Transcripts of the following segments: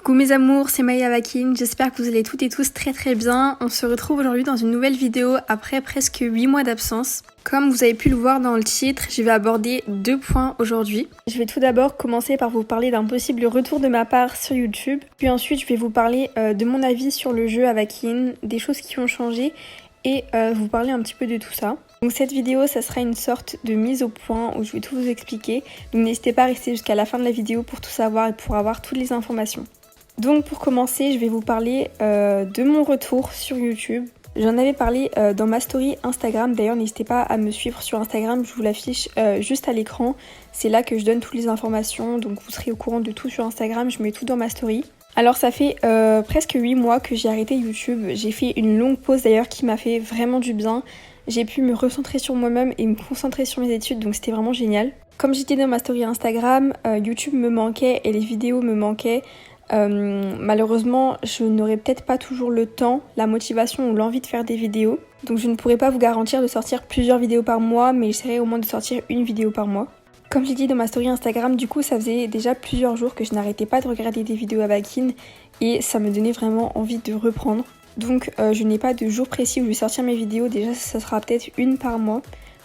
Coucou mes amours, c'est Maya Vakin, j'espère que vous allez toutes et tous très très bien. On se retrouve aujourd'hui dans une nouvelle vidéo après presque 8 mois d'absence. Comme vous avez pu le voir dans le titre, je vais aborder 2 points aujourd'hui. Je vais tout d'abord commencer par vous parler d'un possible retour de ma part sur YouTube. Puis ensuite je vais vous parler de mon avis sur le jeu Avakin, des choses qui ont changé et vous parler un petit peu de tout ça. Donc cette vidéo, ça sera une sorte de mise au point où je vais tout vous expliquer. Donc n'hésitez pas à rester jusqu'à la fin de la vidéo pour tout savoir et pour avoir toutes les informations. Donc pour commencer, je vais vous parler de mon retour sur YouTube. J'en avais parlé dans ma story Instagram, d'ailleurs n'hésitez pas à me suivre sur Instagram, je vous l'affiche juste à l'écran. C'est là que je donne toutes les informations, donc vous serez au courant de tout sur Instagram, je mets tout dans ma story. Alors ça fait presque 8 mois que j'ai arrêté YouTube, j'ai fait une longue pause d'ailleurs qui m'a fait vraiment du bien. J'ai pu me recentrer sur moi-même et me concentrer sur mes études, donc c'était vraiment génial. Comme j'étais dans ma story Instagram, YouTube me manquait et les vidéos me manquaient. Malheureusement, je n'aurai peut-être pas toujours le temps, la motivation ou l'envie de faire des vidéos. Donc je ne pourrai pas vous garantir de sortir plusieurs vidéos par mois, mais j'essaierai au moins de sortir une vidéo par mois. Comme j'ai dit dans ma story Instagram, du coup ça faisait déjà plusieurs jours que je n'arrêtais pas de regarder des vidéos Avakin et ça me donnait vraiment envie de reprendre. Donc je n'ai pas de jour précis où je vais sortir mes vidéos, déjà ça sera peut-être une par mois,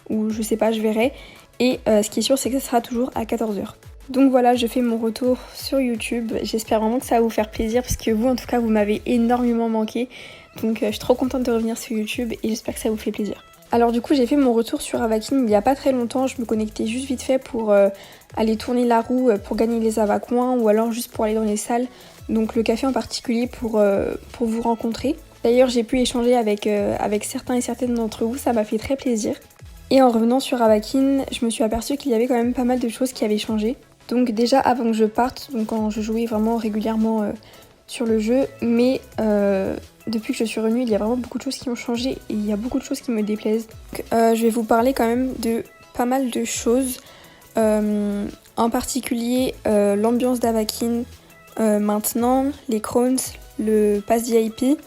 ou je sais pas, je verrai. Et ce qui est sûr c'est que ça sera toujours à 14h. Donc voilà, je fais mon retour sur YouTube. J'espère vraiment que ça va vous faire plaisir parce que vous, en tout cas, vous m'avez énormément manqué. Donc je suis trop contente de revenir sur YouTube et j'espère que ça vous fait plaisir. Alors du coup, j'ai fait mon retour sur Avakin il y a pas très longtemps. Je me connectais juste vite fait pour aller tourner la roue pour gagner les Avacoins ou alors juste pour aller dans les salles. Donc le café en particulier pour vous rencontrer. D'ailleurs, j'ai pu échanger avec certains et certaines d'entre vous. Ça m'a fait très plaisir. Et en revenant sur Avakin, je me suis aperçue qu'il y avait quand même pas mal de choses qui avaient changé. Donc déjà avant que je parte, donc quand je jouais vraiment régulièrement sur le jeu, mais depuis que je suis revenue, il y a vraiment beaucoup de choses qui ont changé et il y a beaucoup de choses qui me déplaisent. Donc, je vais vous parler quand même de pas mal de choses, en particulier l'ambiance d'Avakin maintenant, les crowns, le pass VIP,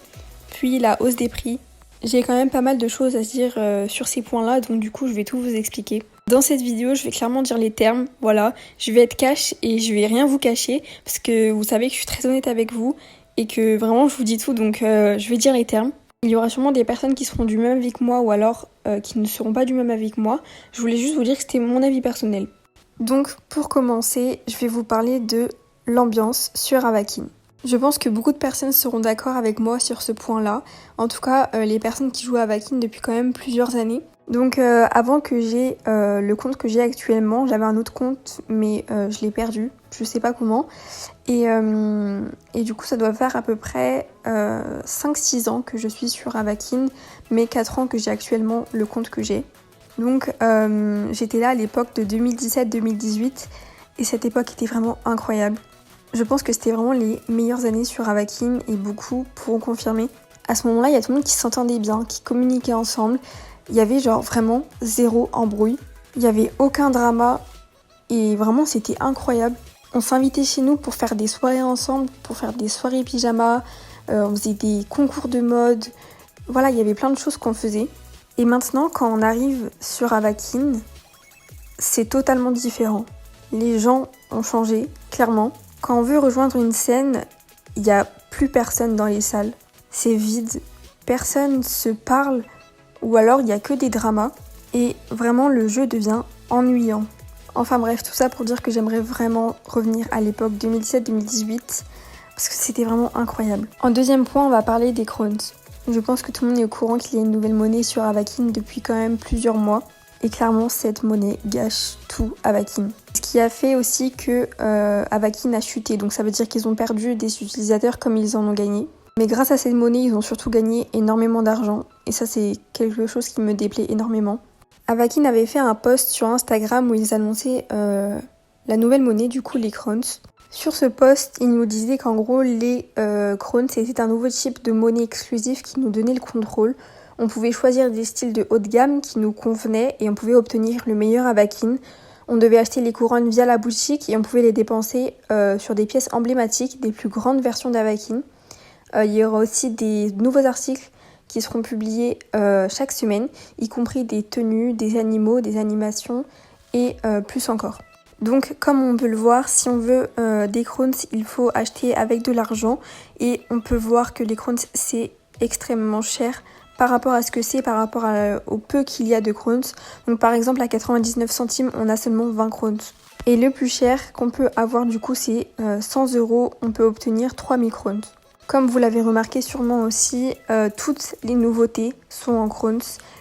puis la hausse des prix. J'ai quand même pas mal de choses à dire sur ces points-là, donc du coup je vais tout vous expliquer. Dans cette vidéo, je vais clairement dire les termes, voilà. Je vais être cash et je vais rien vous cacher, parce que vous savez que je suis très honnête avec vous, et que vraiment je vous dis tout, donc je vais dire les termes. Il y aura sûrement des personnes qui seront du même avis que moi, ou alors qui ne seront pas du même avis que moi. Je voulais juste vous dire que c'était mon avis personnel. Donc pour commencer, je vais vous parler de l'ambiance sur Avakin. Je pense que beaucoup de personnes seront d'accord avec moi sur ce point-là. En tout cas, les personnes qui jouent à Avakin depuis quand même plusieurs années. Donc avant que j'ai le compte que j'ai actuellement, j'avais un autre compte, mais je l'ai perdu. Je sais pas comment. Et du coup, ça doit faire à peu près 5-6 ans que je suis sur Avakin, mais 4 ans que j'ai actuellement le compte que j'ai. Donc j'étais là à l'époque de 2017-2018, et cette époque était vraiment incroyable. Je pense que c'était vraiment les meilleures années sur Avakin et beaucoup pourront confirmer. À ce moment-là, il y a tout le monde qui s'entendait bien, qui communiquait ensemble. Il y avait genre vraiment zéro embrouille. Il n'y avait aucun drama et vraiment c'était incroyable. On s'invitait chez nous pour faire des soirées ensemble, pour faire des soirées pyjama. On faisait des concours de mode. Voilà, il y avait plein de choses qu'on faisait. Et maintenant, quand on arrive sur Avakin, c'est totalement différent. Les gens ont changé, clairement. Quand on veut rejoindre une scène, il n'y a plus personne dans les salles. C'est vide. Personne se parle ou alors il n'y a que des dramas. Et vraiment, le jeu devient ennuyant. Enfin bref, tout ça pour dire que j'aimerais vraiment revenir à l'époque 2017-2018 parce que c'était vraiment incroyable. En deuxième point, on va parler des crowns. Je pense que tout le monde est au courant qu'il y a une nouvelle monnaie sur Avakin depuis quand même plusieurs mois. Et clairement, cette monnaie gâche tout Avakin. Ce qui a fait aussi que Avakin a chuté. Donc ça veut dire qu'ils ont perdu des utilisateurs comme ils en ont gagné. Mais grâce à cette monnaie, ils ont surtout gagné énormément d'argent. Et ça, c'est quelque chose qui me déplaît énormément. Avakin avait fait un post sur Instagram où ils annonçaient la nouvelle monnaie, du coup les crowns. Sur ce post, ils nous disaient qu'en gros, les crowns, c'était un nouveau type de monnaie exclusive qui nous donnait le contrôle. On pouvait choisir des styles de haut de gamme qui nous convenaient et on pouvait obtenir le meilleur Avakin. On devait acheter les couronnes via la boutique et on pouvait les dépenser sur des pièces emblématiques des plus grandes versions d'Avakin. Il y aura aussi des nouveaux articles qui seront publiés chaque semaine, y compris des tenues, des animaux, des animations et plus encore. Donc comme on peut le voir, si on veut des crowns, il faut acheter avec de l'argent. Et on peut voir que les crowns c'est extrêmement cher par rapport à ce que c'est, par rapport au peu qu'il y a de crowns. Donc par exemple à 99 centimes, on a seulement 20 crowns. Et le plus cher qu'on peut avoir du coup c'est 100 €, on peut obtenir 3000 crowns. Comme vous l'avez remarqué sûrement aussi, toutes les nouveautés sont en crowns.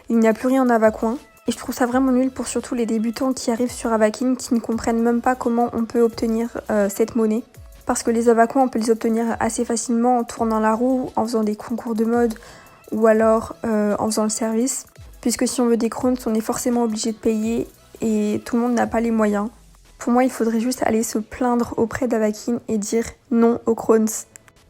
Il n'y a plus rien en Avacoin. Et je trouve ça vraiment nul pour surtout les débutants qui arrivent sur Avakin, qui ne comprennent même pas comment on peut obtenir cette monnaie. Parce que les Avacoins, on peut les obtenir assez facilement en tournant la roue, en faisant des concours de mode ou alors en faisant le service. Puisque si on veut des crowns, on est forcément obligé de payer et tout le monde n'a pas les moyens. Pour moi, il faudrait juste aller se plaindre auprès d'Avakin et dire non aux crowns.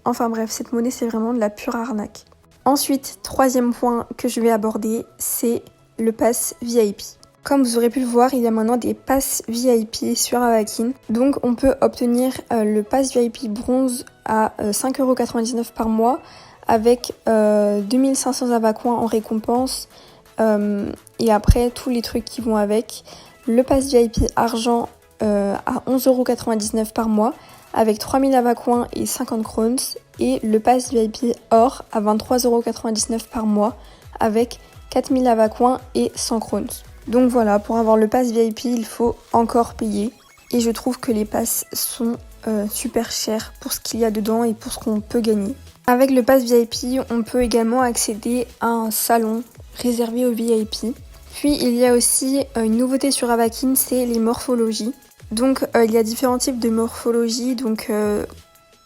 Enfin bref, cette monnaie, c'est vraiment de la pure arnaque. Ensuite, troisième point que je vais aborder, c'est le pass VIP. Comme vous aurez pu le voir, il y a maintenant des passes VIP sur Avakin. Donc on peut obtenir le pass VIP bronze à 5,99 € par mois avec 2500 Avacoins en récompense et après tous les trucs qui vont avec. Le pass VIP argent à 11,99 € par mois avec 3000 Avacoins et 50 crowns. Et le pass VIP or à 23,99 € par mois avec 4000 Avacoins et 100 crowns. Donc voilà, pour avoir le pass VIP, il faut encore payer. Et je trouve que les passes sont super chers pour ce qu'il y a dedans et pour ce qu'on peut gagner. Avec le pass VIP, on peut également accéder à un salon réservé aux VIP. Puis il y a aussi une nouveauté sur Avakin, c'est les morphologies. Donc il y a différents types de morphologies, donc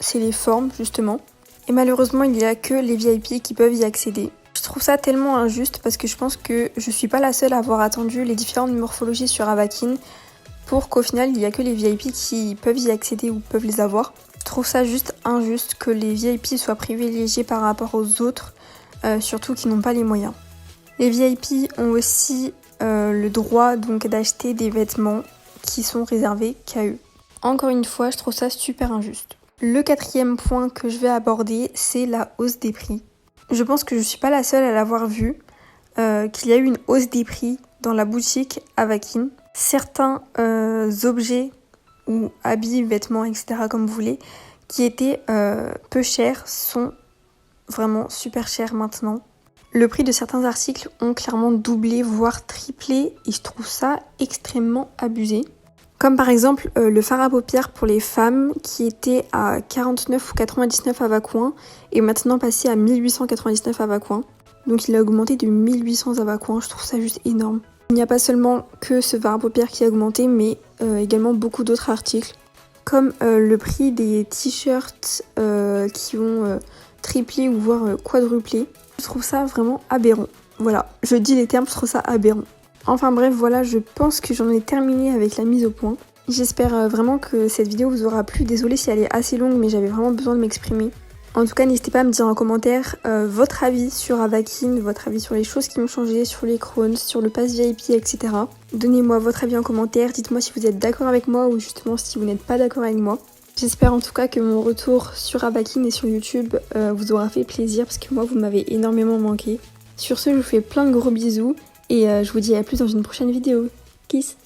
c'est les formes justement. Et malheureusement, il n'y a que les VIP qui peuvent y accéder. Je trouve ça tellement injuste parce que je pense que je suis pas la seule à avoir attendu les différentes morphologies sur Avakin pour qu'au final il n'y a que les VIP qui peuvent y accéder ou peuvent les avoir. Je trouve ça juste injuste que les VIP soient privilégiés par rapport aux autres, surtout qui n'ont pas les moyens. Les VIP ont aussi le droit donc d'acheter des vêtements qui sont réservés qu'à eux. Encore une fois, je trouve ça super injuste. Le quatrième point que je vais aborder, c'est la hausse des prix. Je pense que je suis pas la seule à l'avoir vu, qu'il y a eu une hausse des prix dans la boutique Avakin. Certains objets ou habits, vêtements, etc. comme vous voulez, qui étaient peu chers, sont vraiment super chers maintenant. Le prix de certains articles ont clairement doublé, voire triplé, et je trouve ça extrêmement abusé. Comme par exemple le fard à paupières pour les femmes qui était à 49 ou 99 Avacoins et maintenant passé à 1899 Avacoins. Donc il a augmenté de 1800 Avacoins, je trouve ça juste énorme. Il n'y a pas seulement que ce fard à paupières qui a augmenté, mais également beaucoup d'autres articles. Comme le prix des t-shirts qui ont triplé ou voire quadruplé. Je trouve ça vraiment aberrant. Voilà, je dis les termes, je trouve ça aberrant. Enfin bref, voilà, je pense que j'en ai terminé avec la mise au point. J'espère vraiment que cette vidéo vous aura plu. Désolée si elle est assez longue, mais j'avais vraiment besoin de m'exprimer. En tout cas, n'hésitez pas à me dire en commentaire votre avis sur Avakin, votre avis sur les choses qui ont changé, sur les crowns, sur le pass VIP, etc. Donnez-moi votre avis en commentaire, dites-moi si vous êtes d'accord avec moi ou justement si vous n'êtes pas d'accord avec moi. J'espère en tout cas que mon retour sur Avakin et sur YouTube vous aura fait plaisir parce que moi vous m'avez énormément manqué. Sur ce, je vous fais plein de gros bisous et je vous dis à plus dans une prochaine vidéo. Kiss!